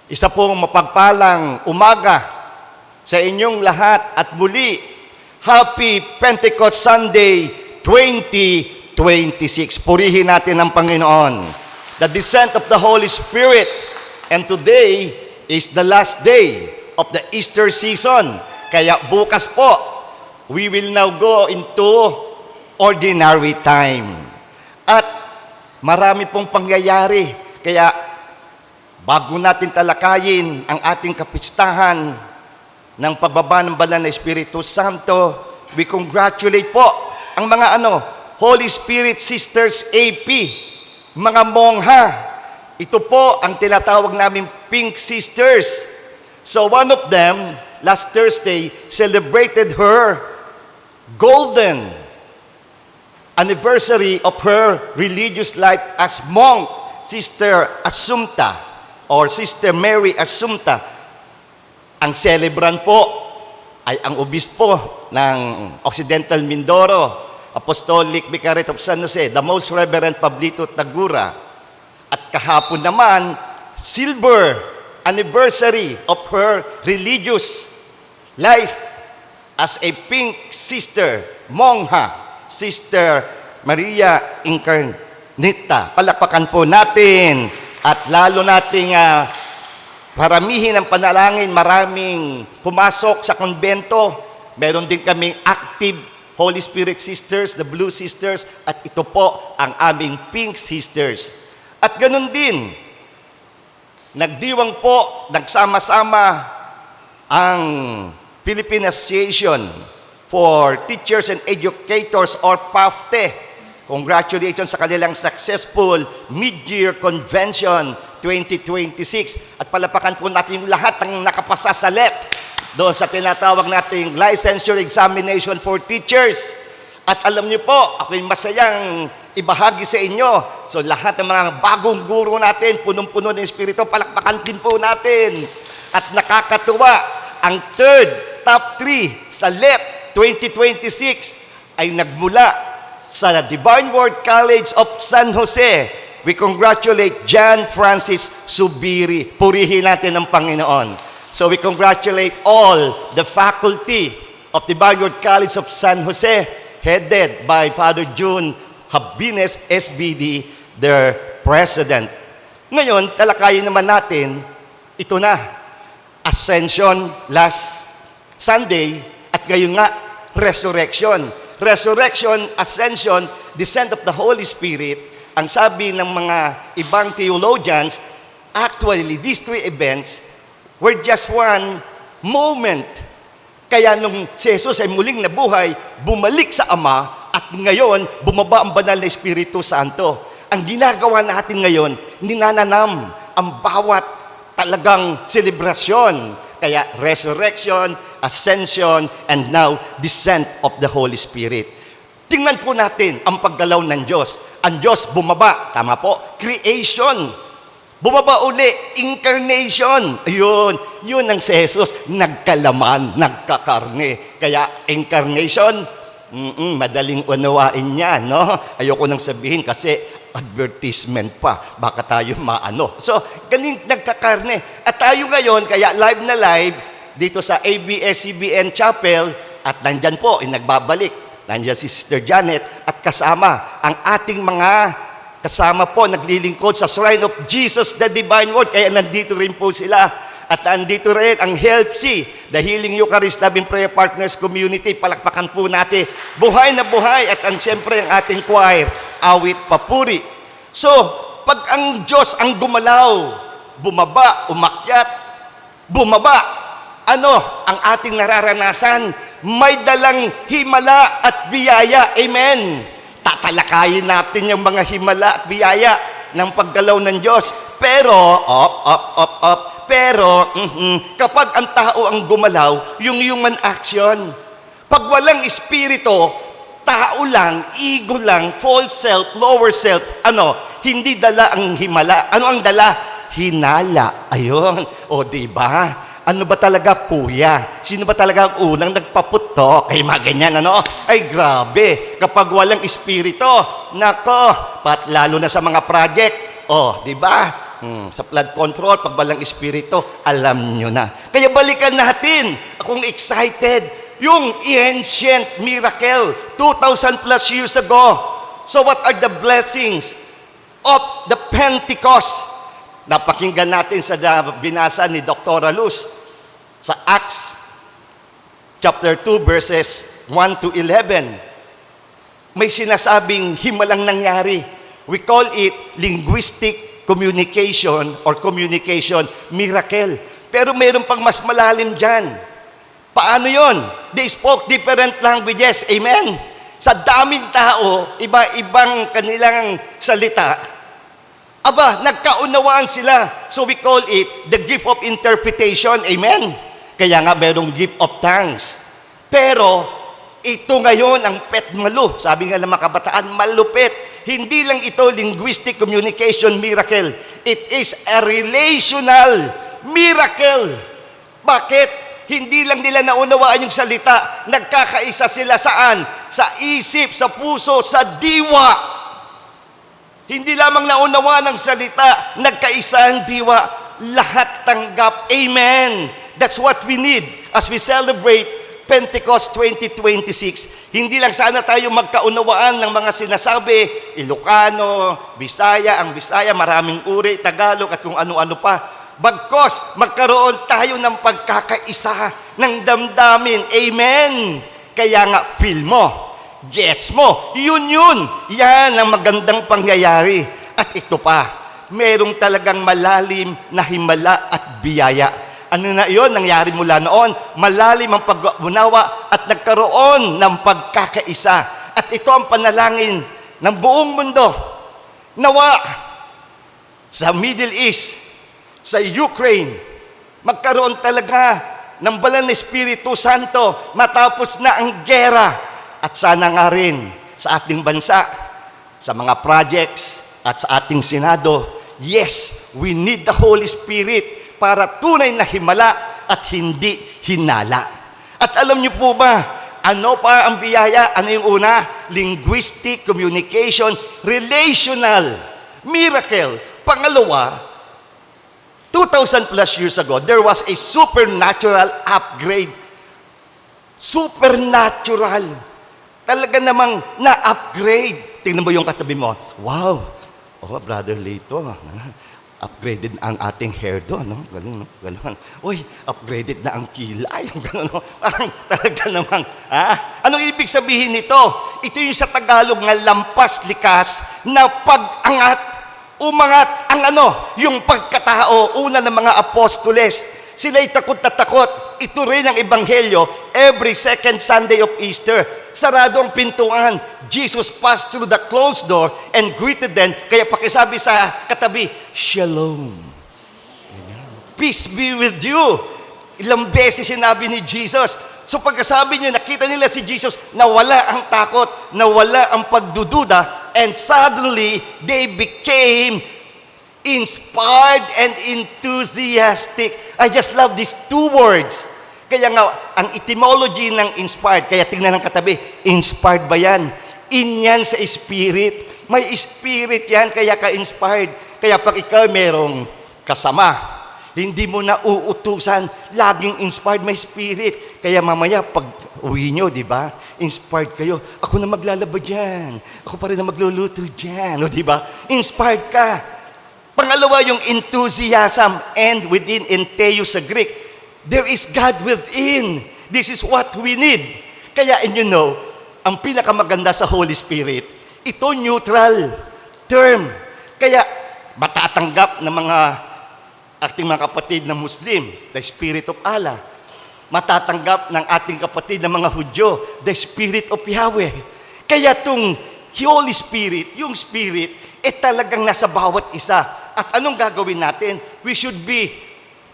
Isa pong mapagpalang umaga sa inyong lahat at muli, Happy Pentecost Sunday 2026. Purihin natin ang Panginoon. The descent of the Holy Spirit. And today is the last day of the Easter season. Kaya bukas po, we will now go into ordinary time. At marami pong pangyayari. Kaya bago natin talakayin ang ating kapistahan ng pagbaba ng banal na Espiritu Santo, we congratulate po ang mga Holy Spirit Sisters AP, mga mongha. Ito po ang tinatawag namin Pink Sisters. So one of them, last Thursday, celebrated her golden anniversary of her religious life as monk, Sister Assumpta, or Sister Mary Assumpta. Ang celebrant po ay ang obispo ng Occidental Mindoro, Apostolic Vicariate of San Jose, the Most Reverend Pablito Tagura. At kahapon naman, silver anniversary of her religious life as a pink sister, mongha, Sister Maria Incarnita. Palakpakan po natin at lalo nating paramihin ang panalangin. Maraming pumasok sa konbento. Meron din kaming active Holy Spirit Sisters, the Blue Sisters, at ito po ang aming Pink Sisters. At ganun din, nagdiwang po, nagsama-sama ang Philippine Association for Teachers and Educators or PAFTE. Congratulations sa kanilang successful Mid-Year Convention 2026. At palapakan po natin yung lahat ng nakapasa sa LET doon sa tinatawag nating Licensure Examination for Teachers. At alam niyo po, ako'y masayang ibahagi sa inyo. So lahat ng mga bagong guro natin, punong-puno ng Espiritu, palakpakan din po natin. At nakakatuwa, ang third top 3 sa LET 2026 ay nagmula sa Divine Word College of San Jose. We congratulate John Francis Subiri. Purihin natin ang Panginoon. So we congratulate all the faculty of Divine Word College of San Jose, headed by Father June Habines, SBD, their president. Ngayon, talakayin naman natin, ito na, Ascension last Sunday, at ngayon nga, Resurrection. Resurrection, Ascension, Descent of the Holy Spirit. Ang sabi ng mga ibang theologians, actually, these three events were just one moment. Kaya nung si Jesus ay muling nabuhay, bumalik sa Ama, at ngayon, bumaba ang banal na Espiritu Santo. Ang ginagawa natin ngayon, ninananam ang bawat talagang selebrasyon. Kaya resurrection, ascension, and now descent of the Holy Spirit. Tingnan po natin ang paggalaw ng Diyos. Ang Diyos bumaba, tama po, creation. Bumaba uli, incarnation. Yun ang si Jesus, nagkalaman, nagkakarne. Kaya incarnation, madaling unawain niya, no? Ayoko nang sabihin kasi advertisement pa, baka tayo maano. So, ganing nagkakarne. At tayo ngayon, kaya live na live, dito sa ABS-CBN Chapel, at nandyan po, nagbabalik. Nandyan si Sister Janet, at kasama ang ating mga kasama po, naglilingkod sa Shrine of Jesus, the Divine Word. Kaya nandito rin po sila. At nandito rin ang HELPC, the Healing Eucharist Loving Prayer Partners Community. Palakpakan po natin. Buhay na buhay. At siyempre ang ating choir, Awit Papuri. So, pag ang Diyos ang gumalaw, bumaba, umakyat, bumaba, ano ang ating nararanasan? May dalang himala at biyaya. Amen. Tatalakayin natin yung mga himala at biyaya ng paggalaw ng Diyos. Pero, Pero, kapag ang tao ang gumalaw, yung human action. Pag walang espiritu, tao lang, ego lang, false self, lower self, hindi dala ang himala. Ano ang dala? Hinala. Ayun. O, diba? Ano ba talaga, kuya? Sino ba talaga ang unang nagpaputok? Ay, mga ganyan, Ay, grabe. Kapag walang espiritu, nako, lalo na sa mga project, di ba? Sa flood control, pagbalang espiritu, alam nyo na. Kaya balikan natin. Akong excited. Yung ancient miracle, 2,000 plus years ago. So what are the blessings of the Pentecost? Napakinggan natin sa binasa ni Dr. Luz sa Acts chapter 2 verses 1 to 11. May sinasabing himalang nangyari. We call it linguistic communication or communication miracle. Pero mayroon pang mas malalim dyan. Paano yon? They spoke different languages. Amen? Sa daming tao, iba-ibang kanilang salita. Aba, nagkaunawaan sila. So we call it the gift of interpretation. Amen? Kaya nga mayroong gift of tongues. Pero, ito ngayon ang petmalu. Sabi nga ng mga kabataan, malupit. Hindi lang ito linguistic communication miracle. It is a relational miracle. Bakit? Hindi lang nila naunawaan yung salita. Nagkakaisa sila saan? Sa isip, sa puso, sa diwa. Hindi lamang naunawaan ang salita. Nagkaisa ang diwa. Lahat tanggap. Amen. That's what we need as we celebrate Pentecost 2026. Hindi lang sana tayo magkaunawaan ng mga sinasabi, Ilocano, Bisaya, ang Bisaya, maraming uri, Tagalog at kung ano-ano pa. Bagkos, magkaroon tayo ng pagkakaisa ng damdamin. Amen. Kaya nga, feel mo, gets mo, yun. Yan ang magandang pangyayari. At ito pa, merong talagang malalim na himala at biyaya. Ano na yun? Nangyari mula noon, malalim ang pag-unawa at nagkaroon ng pagkakaisa. At ito ang panalangin ng buong mundo. Nawa sa Middle East, sa Ukraine, magkaroon talaga ng banal na Espiritu Santo matapos na ang gera. At sana nga rin sa ating bansa, sa mga projects at sa ating Senado, yes, we need the Holy Spirit para tunay na himala at hindi hinala. At alam niyo po ba, ano pa ang biyaya? Ano yung una? Linguistic communication, relational miracle. Pangalawa, 2,000 plus years ago, there was a supernatural upgrade. Supernatural. Talaga namang na-upgrade. Tingnan mo yung katabi mo. Wow. Oh, Brother Lito. Upgraded ang ating hair doon. No? Galing, no? Galing. Uy, upgraded na ang kilay. Galing, no? Parang talaga namang, anong ibig sabihin nito? Ito yung sa Tagalog nga lampas likas na pag-angat. Umangat ang yung pagkatao, una ng mga apostoles. Sila'y takot na takot. Ito rin ang ebanghelyo every second Sunday of Easter. Sarado ang pintuan. Jesus passed through the closed door and greeted them. Kaya pakisabi sa katabi, Shalom. Peace be with you. Ilang beses sinabi ni Jesus. So pagkasabi niyo, nakita nila si Jesus, nawala ang takot, nawala ang pagdududa, and suddenly, they became inspired and enthusiastic. I just love these two words. Kaya nga, ang etymology ng inspired, kaya tingnan ng katabi, inspired ba yan? In yan sa spirit. May spirit yan, kaya ka-inspired. Kaya pag ikaw merong kasama, hindi mo na uutusan, laging inspired, may spirit. Kaya mamaya, pag uwi nyo, di ba? Inspired kayo. Ako na maglalaba dyan. Ako pa rin na magluluto dyan. O, di ba? Inspired ka. Pangalawa, yung enthusiasm. And within entheus sa Greek, there is God within. This is what we need. Kaya, and you know, ang pinakamaganda sa Holy Spirit, ito neutral term. Kaya, matatanggap ng mga ating mga kapatid na Muslim, the Spirit of Allah. Matatanggap ng ating kapatid na mga Hudyo, the Spirit of Yahweh. Kaya itong Holy Spirit, yung Spirit, talagang nasa bawat isa. At anong gagawin natin? We should be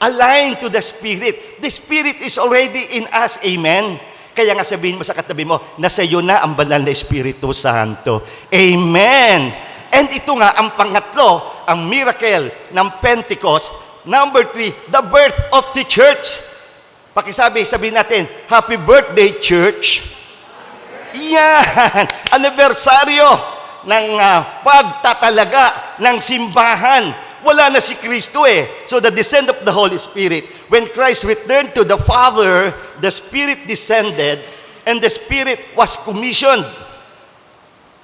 aligned to the Spirit. The Spirit is already in us. Amen? Kaya nga sabihin mo sa katabi mo, nasa iyo na ang banal na Espiritu Santo. Amen! And ito nga, ang pangatlo, ang miracle ng Pentecost. Number 3, the birth of the church. Sabihin natin, Happy Birthday, Church. Yan! Anibersaryo ng pagtatalaga ng simbahan. wala na si Kristo eh. So the descent of the Holy Spirit, when Christ returned to the Father, the Spirit descended and the Spirit was commissioned.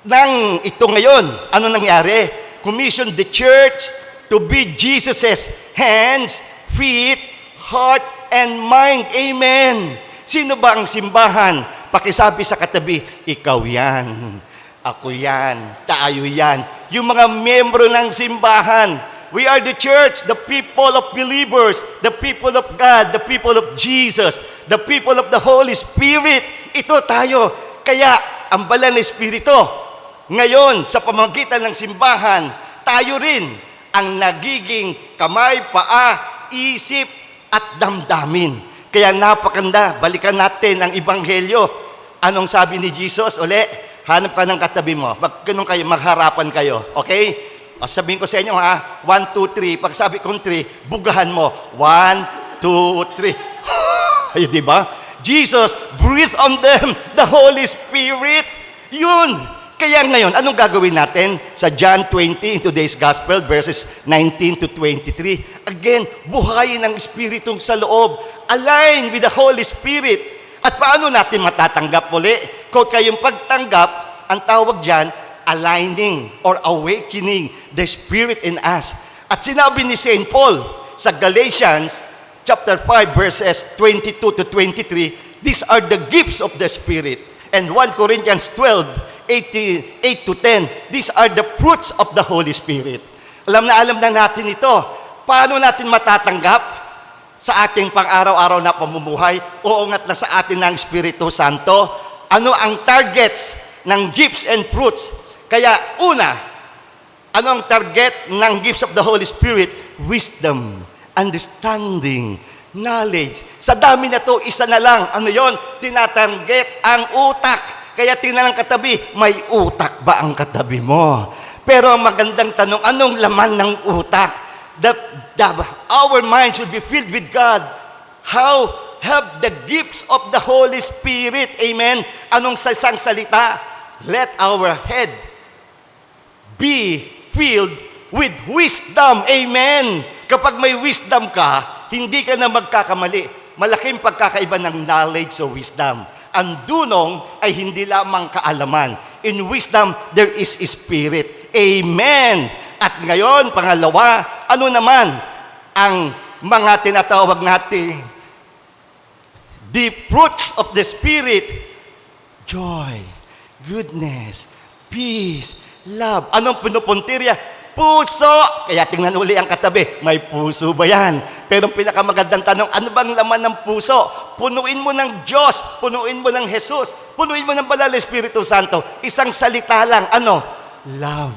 Nang ito ngayon, ano nangyari? Commissioned the church to be Jesus's hands, feet, heart, and mind. Amen. Sino ba ang simbahan? Pakisabi sa katabi, ikaw yan, ako yan, tayo yan. Yung mga membro ng simbahan, we are the church, the people of believers, the people of God, the people of Jesus, the people of the Holy Spirit. Ito tayo. Kaya, ang banal na Espiritu, ngayon, sa pamamagitan ng simbahan, tayo rin ang nagiging kamay, paa, isip, at damdamin. Kaya napakanda, balikan natin ang Ebanghelyo. Anong sabi ni Jesus? Uli, hanap ka ng katabi mo. Magharapan kayo. Okay? O, sabihin ko sa inyo ha, 1, 2, 3. Pag sabi kong 3, bugahan mo. 1, 2, 3. Ay, di ba? Jesus, breathe on them the Holy Spirit. Yun. Kaya ngayon, anong gagawin natin sa John 20 in today's Gospel, verses 19 to 23? Again, buhayin ang Espiritong sa loob. Align with the Holy Spirit. At paano natin matatanggap muli? Kung kayong pagtanggap, ang tawag dyan, aligning or awakening the Spirit in us. At sinabi ni St. Paul sa Galatians chapter 5, verses 22 to 23, these are the gifts of the Spirit. And 1 Corinthians 12, 8 to 10. These are the fruits of the Holy Spirit. Alam na natin ito. Paano natin matatanggap sa ating pang-araw-araw na pamumuhay? Uungat na sa atin ng Espiritu Santo. Ano ang targets ng gifts and fruits? Kaya una, ano ang target ng gifts of the Holy Spirit? Wisdom, understanding, knowledge. Sa dami na to, isa na lang. Ano yon? Tinatarget ang utak. Kaya tingnan ang katabi, may utak ba ang katabi mo? Pero ang magandang tanong, anong laman ng utak? Our mind should be filled with God. How have the gifts of the Holy Spirit? Amen? Anong sa isang salita? Let our head be filled with wisdom. Amen? Kapag may wisdom ka, hindi ka na magkakamali. Malaking pagkakaiba ng knowledge o wisdom. Ang dunong ay hindi lamang kaalaman. In wisdom, there is spirit. Amen! At ngayon, pangalawa, ano naman ang mga tinatawag nating the fruits of the Spirit? Joy, goodness, peace, love. Anong pinupuntirya? Puso. Kaya tingnan uli ang katabi, may puso ba yan? Pero ang pinakamagandang tanong, ano bang laman ng puso? Punuin mo ng Diyos, punuin mo ng Jesus, punuin mo ng Banal na Espiritu Santo. Isang salita lang, ano? Love.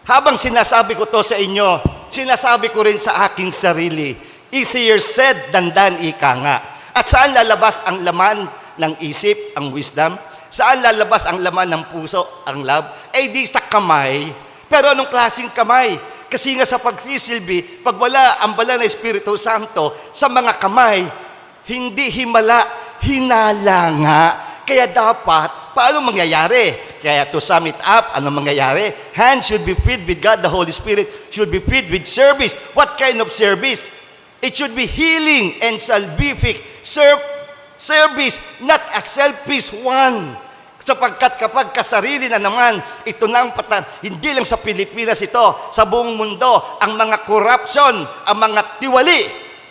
Habang sinasabi ko to sa inyo, sinasabi ko rin sa aking sarili. Easier said than done, ika nga. At saan lalabas ang laman ng isip, ang wisdom? Saan lalabas ang laman ng puso, ang love? Eh di sa kamay. Pero anong klaseng kamay? Kasi nga sa pagsisilbi, pag wala ang Banal na Espiritu Santo sa mga kamay, hindi himala, hinala nga. Kaya dapat, paano mangyayari? Kaya to sum it up, ano mangyayari? Hands should be filled with God, the Holy Spirit should be filled with service. What kind of service? It should be healing and salvific service, not a selfish one. Sapagkat kapag kasarili na naman, ito na ang hindi lang sa Pilipinas ito, sa buong mundo, ang mga corruption, ang mga tiwali,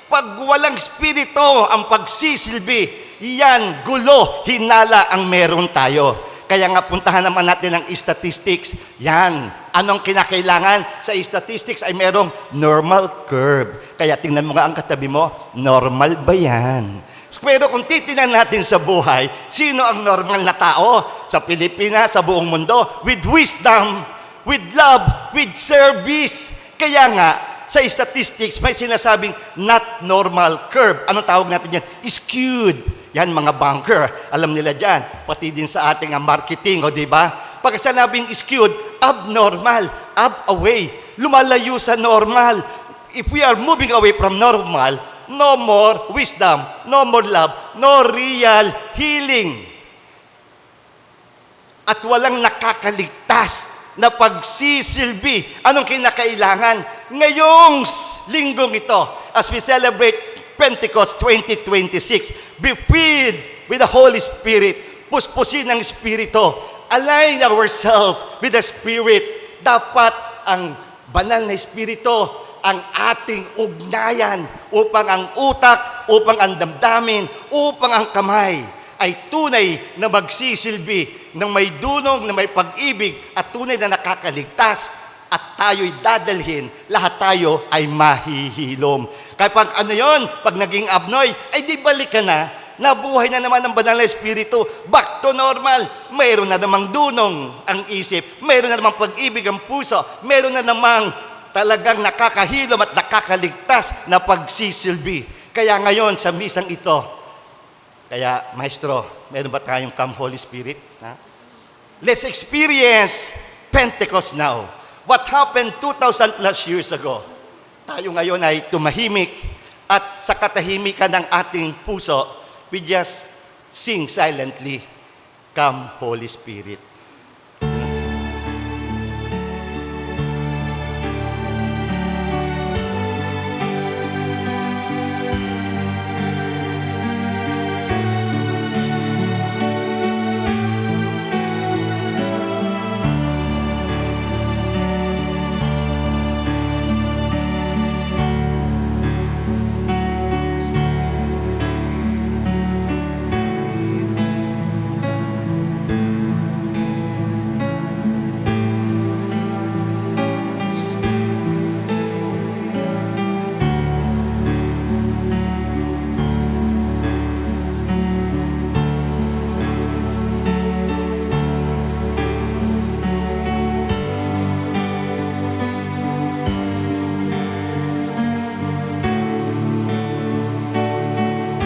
pag walang spirito, ang pagsisilbi, yan, gulo, hinala ang meron tayo. Kaya nga puntahan naman natin ang statistics. Yan, anong kinakailangan sa statistics ay merong normal curve. Kaya tingnan mo nga ang katabi mo, normal ba yan? Pero kung titinan natin sa buhay, sino ang normal na tao sa Pilipinas, sa buong mundo? With wisdom, with love, with service. Kaya nga, sa statistics, may sinasabing not normal curve. Anong tawag natin yan? Skewed. Yan, mga banker. Alam nila dyan. Pati din sa ating marketing, o diba? Pag sinabing skewed, abnormal, up away. Lumalayo sa normal. If we are moving away from normal, no more wisdom, no more love, no real healing. At walang nakakaligtas na pagsisilbi. Anong kinakailangan? Ngayong linggong ito, as we celebrate Pentecost 2026, be filled with the Holy Spirit. Puspusin ng Espiritu. Align ourselves with the Spirit. Dapat ang banal na Espiritu ang ating ugnayan upang ang utak, upang ang damdamin, upang ang kamay ay tunay na magsisilbi ng may dunong, na may pag-ibig at tunay na nakakaligtas at tayo'y dadalhin, lahat tayo ay mahihilom. Kapag ano yon, pag naging abnoy, ay di balik ka na, nabuhay na naman ang banal na Espiritu, back to normal. Mayroon na namang dunong ang isip, mayroon na namang pag-ibig ang puso, mayroon na namang talagang nakakahilom at nakakaligtas na pagsisilbi. Kaya ngayon sa misang ito, kaya, Maestro, meron ba tayong Come Holy Spirit? Ha? Let's experience Pentecost now. What happened 2,000 plus years ago? Tayo ngayon ay tumahimik at sa katahimikan ng ating puso, we just sing silently, Come Holy Spirit.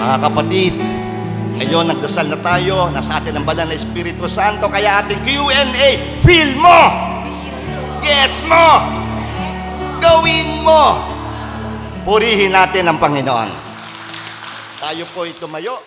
Mga kapatid, ngayon nagdasal na tayo, nasa atin ang banal na Espiritu Santo, kaya ating Q&A, feel mo! Gets mo! Gawin mo! Purihin natin ang Panginoon. Tayo po'y tumayo.